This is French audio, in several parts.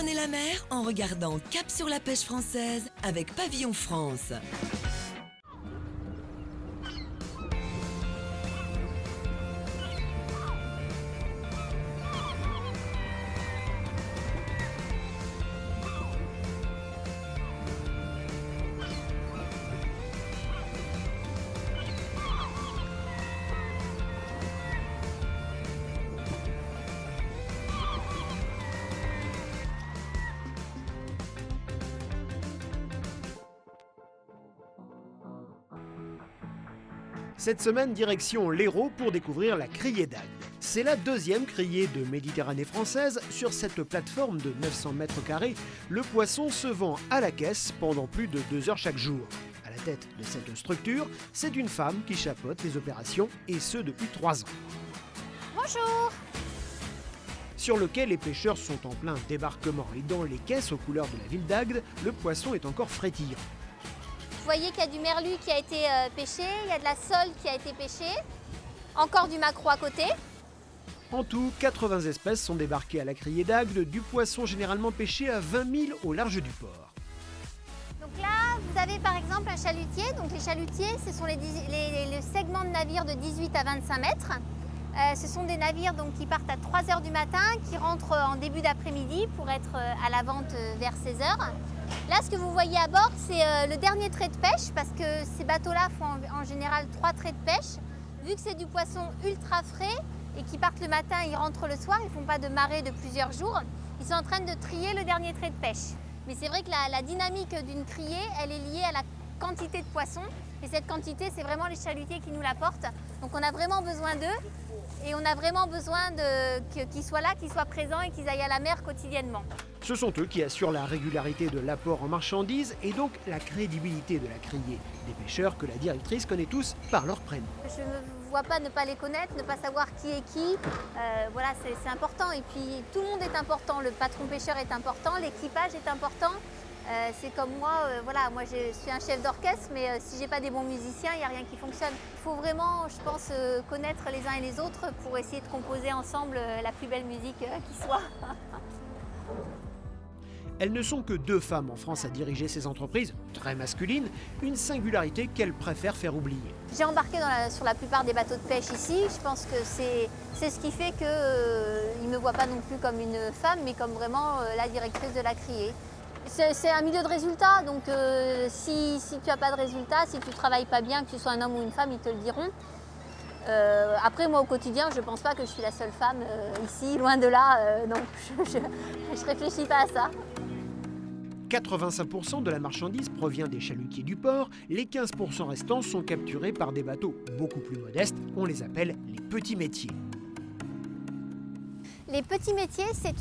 Découvrez la mer en regardant Cap sur la pêche française avec Pavillon France. Cette semaine, direction l'Hérault pour découvrir la criée d'Agde. C'est la deuxième criée de Méditerranée française. Sur cette plateforme de 900 mètres carrés, le poisson se vend à la caisse pendant plus de 2 heures chaque jour. À la tête de cette structure, c'est une femme qui chapeaute les opérations, et ce depuis 3 ans. Bonjour! Sur le quai, les pêcheurs sont en plein débarquement et dans les caisses aux couleurs de la ville d'Agde, le poisson est encore frétillant. Vous voyez qu'il y a du merlu qui a été pêché, il y a de la sole qui a été pêchée, encore du maquereau à côté. En tout, 80 espèces sont débarquées à la criée d'Agde, du poisson généralement pêché à 20 000 au large du port. Donc là, vous avez par exemple un chalutier. Donc les chalutiers, ce sont les segments de navires de 18 à 25 mètres. Ce sont des navires donc, qui partent à 3 h du matin, qui rentrent en début d'après-midi pour être à la vente vers 16 h. Là, ce que vous voyez à bord, c'est le dernier trait de pêche, parce que ces bateaux-là font en général 3 traits de pêche. Vu que c'est du poisson ultra frais et qu'ils partent le matin et ils rentrent le soir, ils ne font pas de marée de plusieurs jours, ils sont en train de trier le dernier trait de pêche. Mais c'est vrai que la dynamique d'une criée, elle est liée à la quantité de poissons. Et cette quantité, c'est vraiment les chalutiers qui nous l'apportent. Donc on a vraiment besoin d'eux et on a vraiment besoin qu'ils soient là, qu'ils soient présents et qu'ils aillent à la mer quotidiennement. Ce sont eux qui assurent la régularité de l'apport en marchandises et donc la crédibilité de la criée. Des pêcheurs que la directrice connaît tous par leur prénom. Je ne vois pas ne pas les connaître, ne pas savoir qui est qui. Voilà, c'est important. Et puis tout le monde est important. Le patron pêcheur est important, l'équipage est important. C'est comme moi, voilà, moi je suis un chef d'orchestre, mais si j'ai pas des bons musiciens, il n'y a rien qui fonctionne. Il faut vraiment, je pense, connaître les uns et les autres pour essayer de composer ensemble la plus belle musique qui soit. Elles ne sont que 2 femmes en France à diriger ces entreprises, très masculines, une singularité qu'elles préfèrent faire oublier. J'ai embarqué sur la plupart des bateaux de pêche ici. Je pense que c'est ce qui fait qu'ils ne me voient pas non plus comme une femme, mais comme vraiment la directrice de la criée. C'est un milieu de résultats, donc si tu n'as pas de résultats, si tu ne travailles pas bien, que tu sois un homme ou une femme, ils te le diront. Après, moi, au quotidien, je ne pense pas que je suis la seule femme ici, loin de là, donc je ne réfléchis pas à ça. 85% de la marchandise provient des chalutiers du port, les 15% restants sont capturés par des bateaux beaucoup plus modestes, on les appelle les petits métiers. Les petits métiers, c'est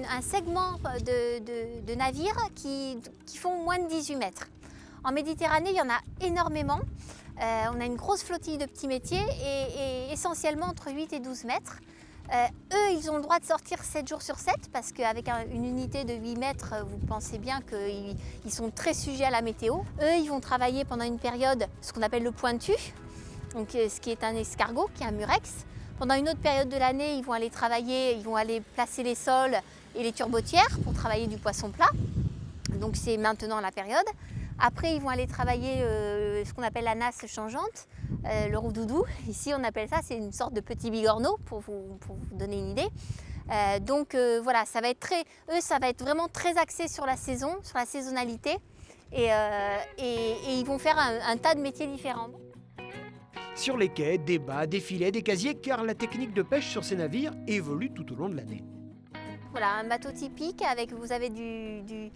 un segment de navires qui font moins de 18 mètres. En Méditerranée, il y en a énormément. On a une grosse flottille de petits métiers et essentiellement entre 8 et 12 mètres. Eux, ils ont le droit de sortir 7 jours sur 7 parce qu'avec une unité de 8 mètres, vous pensez bien qu'ils sont très sujets à la météo. Eux, ils vont travailler pendant une période, ce qu'on appelle le pointu, donc, ce qui est un escargot, qui est un murex. Pendant une autre période de l'année, ils vont aller travailler, ils vont aller placer les sols et les turbotières pour travailler du poisson plat. Donc c'est maintenant la période. Après, ils vont aller travailler ce qu'on appelle la nasse changeante, le roux-doudou. Ici, on appelle ça, c'est une sorte de petit bigorneau pour vous donner une idée. Donc voilà, ça va être vraiment très axé sur la saison, sur la saisonnalité. Et ils vont faire un tas de métiers différents. Sur les quais, des bas, des filets, des casiers, car la technique de pêche sur ces navires évolue tout au long de l'année. Voilà, un bateau typique, vous avez du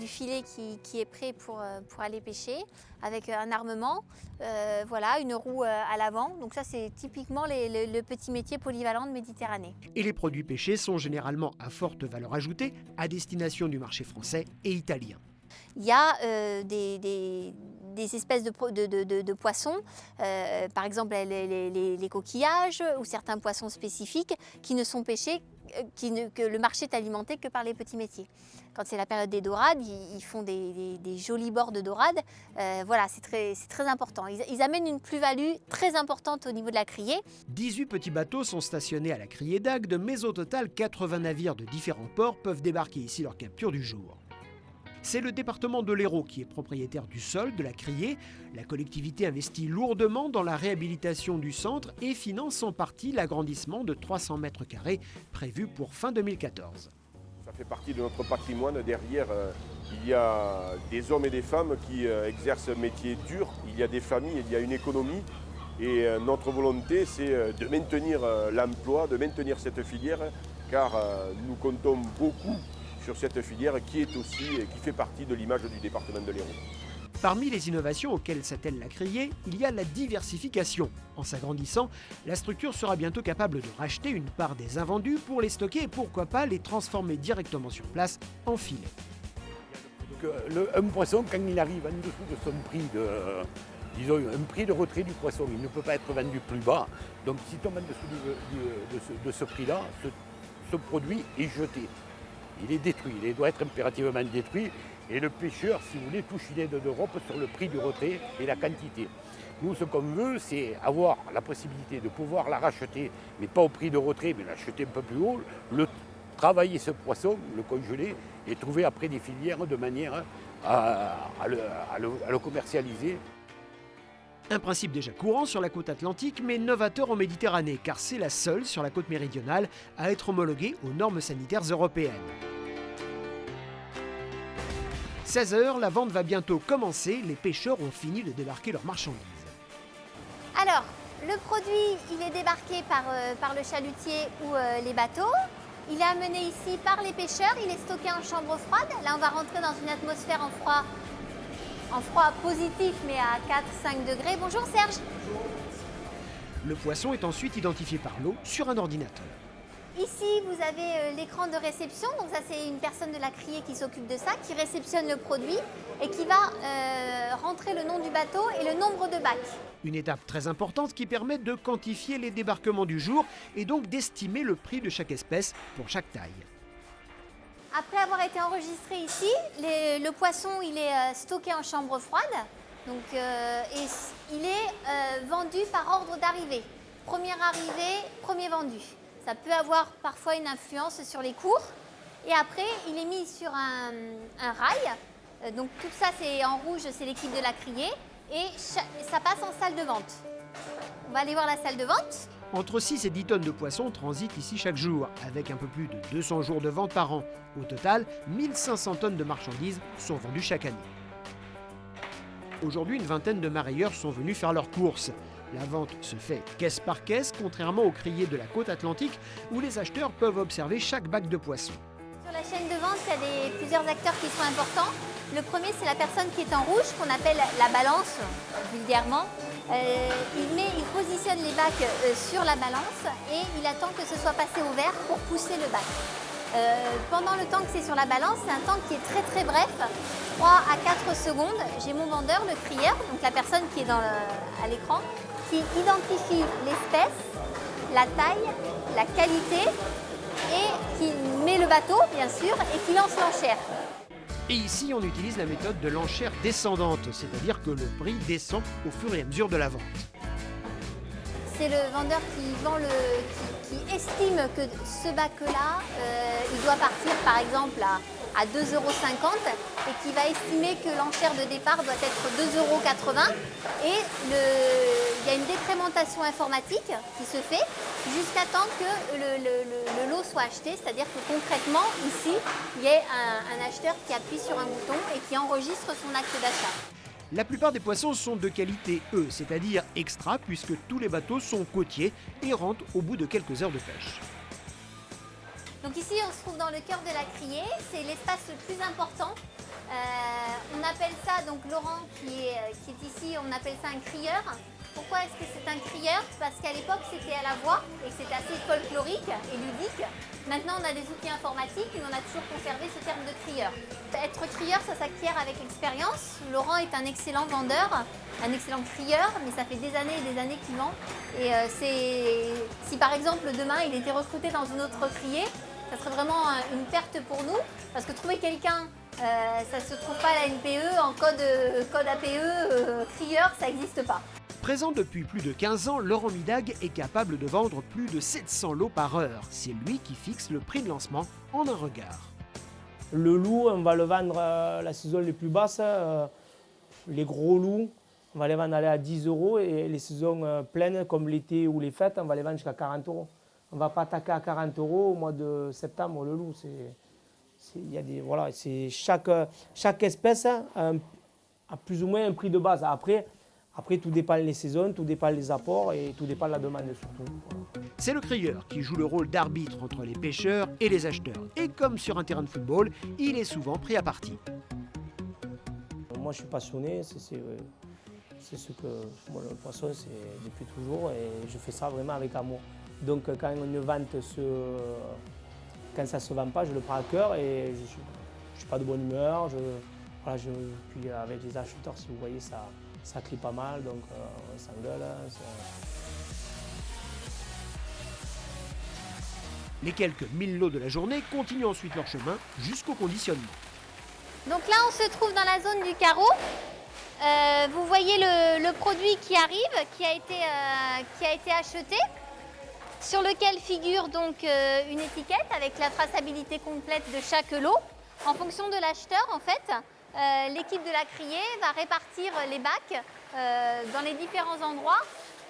filet qui est prêt pour aller pêcher, avec un armement, voilà, une roue à l'avant. Donc ça, c'est typiquement le petit métier polyvalent de Méditerranée. Et les produits pêchés sont généralement à forte valeur ajoutée, à destination du marché français et italien. Il y a des espèces de poissons, par exemple les coquillages ou certains poissons spécifiques qui ne sont pêchés que le marché est alimenté que par les petits métiers. Quand c'est la période des dorades, ils font des jolis bords de dorades. Voilà, c'est très important. Ils amènent une plus-value très importante au niveau de la criée. 18 petits bateaux sont stationnés à la criée d'Agde, mais au total, 80 navires de différents ports peuvent débarquer ici leur capture du jour. C'est le département de l'Hérault qui est propriétaire du sol de la criée. La collectivité investit lourdement dans la réhabilitation du centre et finance en partie l'agrandissement de 300 mètres carrés prévu pour fin 2014. Ça fait partie de notre patrimoine. Derrière, il y a des hommes et des femmes qui exercent un métier dur. Il y a des familles, il y a une économie. Et notre volonté, c'est de maintenir l'emploi, de maintenir cette filière, car nous comptons beaucoup sur cette filière qui fait partie de l'image du département de l'Hérault. Parmi les innovations auxquelles s'attelle la criée, il y a la diversification. En s'agrandissant, la structure sera bientôt capable de racheter une part des invendus pour les stocker et pourquoi pas les transformer directement sur place en filets. Un poisson, quand il arrive en dessous de son prix disons un prix de retrait du poisson, il ne peut pas être vendu plus bas. Donc s'il tombe en dessous de ce prix-là, ce produit est jeté. Il est détruit, il doit être impérativement détruit. Et le pêcheur, si vous voulez, touche une aide d'Europe sur le prix du retrait et la quantité. Nous, ce qu'on veut, c'est avoir la possibilité de pouvoir la racheter, mais pas au prix de retrait, mais l'acheter un peu plus haut, travailler ce poisson, le congeler, et trouver après des filières de manière à le commercialiser. Un principe déjà courant sur la côte atlantique, mais novateur en Méditerranée, car c'est la seule sur la côte méridionale à être homologuée aux normes sanitaires européennes. 16h, la vente va bientôt commencer, les pêcheurs ont fini de débarquer leurs marchandises. Alors, le produit, il est débarqué par le chalutier ou les bateaux. Il est amené ici par les pêcheurs, il est stocké en chambre froide. Là, on va rentrer dans une atmosphère en froid positif, mais à 4-5 degrés. Bonjour Serge. Bonjour. Le poisson est ensuite identifié par l'eau sur un ordinateur. Ici, vous avez l'écran de réception. Donc ça, c'est une personne de la criée qui s'occupe de ça, qui réceptionne le produit et qui va rentrer le nom du bateau et le nombre de bacs. Une étape très importante qui permet de quantifier les débarquements du jour et donc d'estimer le prix de chaque espèce pour chaque taille. Après avoir été enregistré ici, le poisson il est stocké en chambre froide. Donc, et il est vendu par ordre d'arrivée. Première arrivée, premier vendu. Ça peut avoir parfois une influence sur les cours. Et après, il est mis sur un rail. Donc tout ça, c'est en rouge, c'est l'équipe de la criée. Et ça passe en salle de vente. On va aller voir la salle de vente. Entre 6 et 10 tonnes de poissons transitent ici chaque jour, avec un peu plus de 200 jours de vente par an. Au total, 1500 tonnes de marchandises sont vendues chaque année. Aujourd'hui, une vingtaine de marailleurs sont venus faire leurs courses. La vente se fait caisse par caisse, contrairement aux criées de la côte atlantique, où les acheteurs peuvent observer chaque bac de poissons. Sur la chaîne de vente, il y a plusieurs acteurs qui sont importants. Le premier, c'est la personne qui est en rouge, qu'on appelle la balance, vulgairement. Il positionne les bacs sur la balance et il attend que ce soit passé au vert pour pousser le bac. Pendant le temps que c'est sur la balance, c'est un temps qui est très très bref, 3 à 4 secondes. J'ai mon vendeur, le crieur, donc la personne qui est à l'écran, qui identifie l'espèce, la taille, la qualité et qui met le bateau, bien sûr, et qui lance l'enchère. Et ici, on utilise la méthode de l'enchère descendante, c'est-à-dire que le prix descend au fur et à mesure de la vente. C'est le vendeur qui estime que ce bac-là, il doit partir par exemple à 2,50 € et qui va estimer que l'enchère de départ doit être 2,80 €. Et il y a une décrémentation informatique qui se fait jusqu'à temps que le lot soit acheté, c'est-à-dire que concrètement, ici, il y ait un acheteur qui appuie sur un bouton et qui enregistre son acte d'achat. La plupart des poissons sont de qualité E, c'est-à-dire extra, puisque tous les bateaux sont côtiers et rentrent au bout de quelques heures de pêche. Donc ici, on se trouve dans le cœur de la criée, c'est l'espace le plus important. On appelle ça, donc Laurent qui est ici, on appelle ça un crieur. Pourquoi est-ce que c'est un crieur? Parce qu'à l'époque, c'était à la voix et que c'était assez folklorique et ludique. Maintenant, on a des outils informatiques, mais on a toujours conservé ce terme de crieur. Être crieur, ça s'acquiert avec l'expérience. Laurent est un excellent vendeur, un excellent crieur, mais ça fait des années et des années qu'il vend. Et si par exemple, demain, il était recruté dans une autre criée, Ça serait vraiment une perte pour nous, parce que trouver quelqu'un, ça ne se trouve pas à la NPE, en code APE, crieur, ça n'existe pas. Présent depuis plus de 15 ans, Laurent Midag est capable de vendre plus de 700 lots par heure. C'est lui qui fixe le prix de lancement en un regard. Le loup, on va le vendre la saison les plus basses. Les gros loups, on va les vendre à 10 € et les saisons pleines comme l'été ou les fêtes, on va les vendre jusqu'à 40 €. On ne va pas attaquer à 40 € au mois de septembre le loup. Voilà, chaque espèce a plus ou moins un prix de base. Après, tout dépend des saisons, tout dépend des apports et tout dépend de la demande surtout. C'est le crieur qui joue le rôle d'arbitre entre les pêcheurs et les acheteurs. Et comme sur un terrain de football, il est souvent pris à partie. Moi, je suis passionné, c'est ce que moi, le poisson, c'est depuis toujours et je fais ça vraiment avec amour. Donc, quand une vente quand ça ne se vend pas, je le prends à cœur et je ne suis pas de bonne humeur. Puis avec les acheteurs, si vous voyez, ça crie pas mal, donc on s'engueule. Les quelques 1000 lots de la journée continuent ensuite leur chemin jusqu'au conditionnement. Donc là, on se trouve dans la zone du carreau. Vous voyez le produit qui arrive, qui a été acheté, sur lequel figure donc une étiquette avec la traçabilité complète de chaque lot. En fonction de l'acheteur, en fait, l'équipe de la criée va répartir les bacs dans les différents endroits.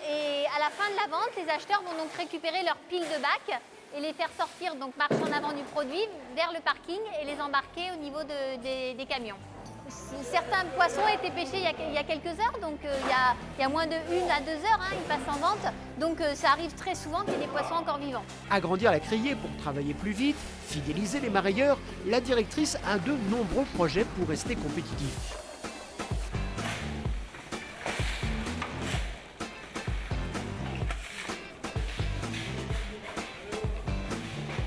Et à la fin de la vente, les acheteurs vont donc récupérer leur pile de bacs et les faire sortir, donc marche en avant du produit, vers le parking et les embarquer au niveau des camions. Certains poissons étaient pêchés il y a quelques heures, donc il y a moins de 1 à 2 heures, ils passent en vente. Donc ça arrive très souvent qu'il y ait des poissons encore vivants. Agrandir la criée pour travailler plus vite, fidéliser les marailleurs, la directrice a de nombreux projets pour rester compétitif.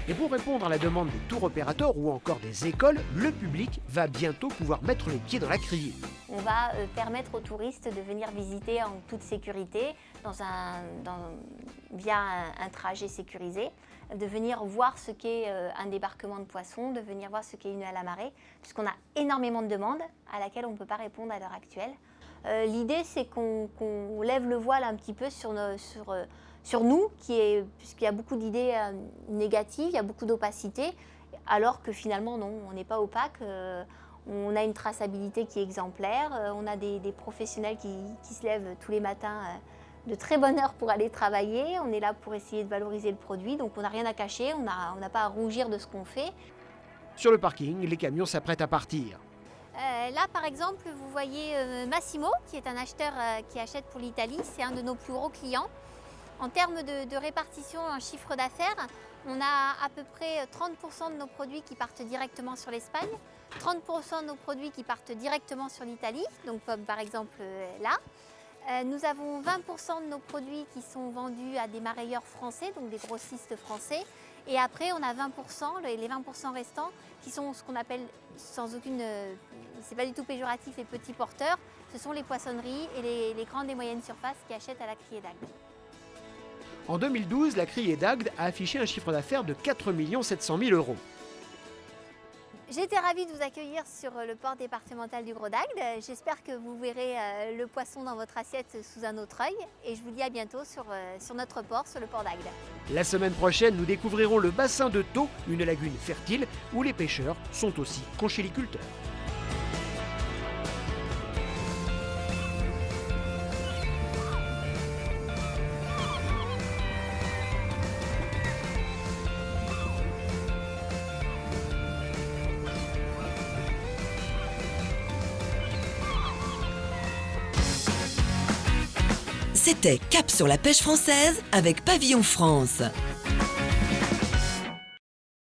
Et pour répondre à la demande des tour opérateurs ou encore des écoles, le public va bientôt pouvoir mettre les pieds dans la criée. On va permettre aux touristes de venir visiter en toute sécurité, via un trajet sécurisé, de venir voir ce qu'est un débarquement de poissons, de venir voir ce qu'est une halle à marée, puisqu'on a énormément de demandes à laquelle on ne peut pas répondre à l'heure actuelle. L'idée, c'est qu'on lève le voile un petit peu sur nous, puisqu'il y a beaucoup d'idées négatives, il y a beaucoup d'opacité, alors que finalement, non, on n'est pas opaque. On a une traçabilité qui est exemplaire, on a des professionnels qui se lèvent tous les matins de très bonne heure pour aller travailler. On est là pour essayer de valoriser le produit, donc on n'a rien à cacher, on n'a pas à rougir de ce qu'on fait. Sur le parking, les camions s'apprêtent à partir. Là, par exemple, vous voyez Massimo, qui est un acheteur qui achète pour l'Italie. C'est un de nos plus gros clients. En termes de répartition en chiffre d'affaires, on a à peu près 30% de nos produits qui partent directement sur l'Espagne, 30% de nos produits qui partent directement sur l'Italie, donc comme par exemple là. Nous avons 20% de nos produits qui sont vendus à des marailleurs français, donc des grossistes français. Et après, on a 20%, les 20% restants, qui sont ce qu'on appelle, sans aucune... c'est pas du tout péjoratif, les petits porteurs. Ce sont les poissonneries et les grandes et moyennes surfaces qui achètent à la criée d'Agde. En 2012, la criée d'Agde a affiché un chiffre d'affaires de 4 700 000 €. J'ai été ravie de vous accueillir sur le port départemental du Gros d'Agde. J'espère que vous verrez le poisson dans votre assiette sous un autre œil. Et je vous dis à bientôt sur notre port, sur le port d'Agde. La semaine prochaine, nous découvrirons le bassin de Thau, une lagune fertile où les pêcheurs sont aussi conchyliculteurs. C'était Cap sur la pêche française avec Pavillon France.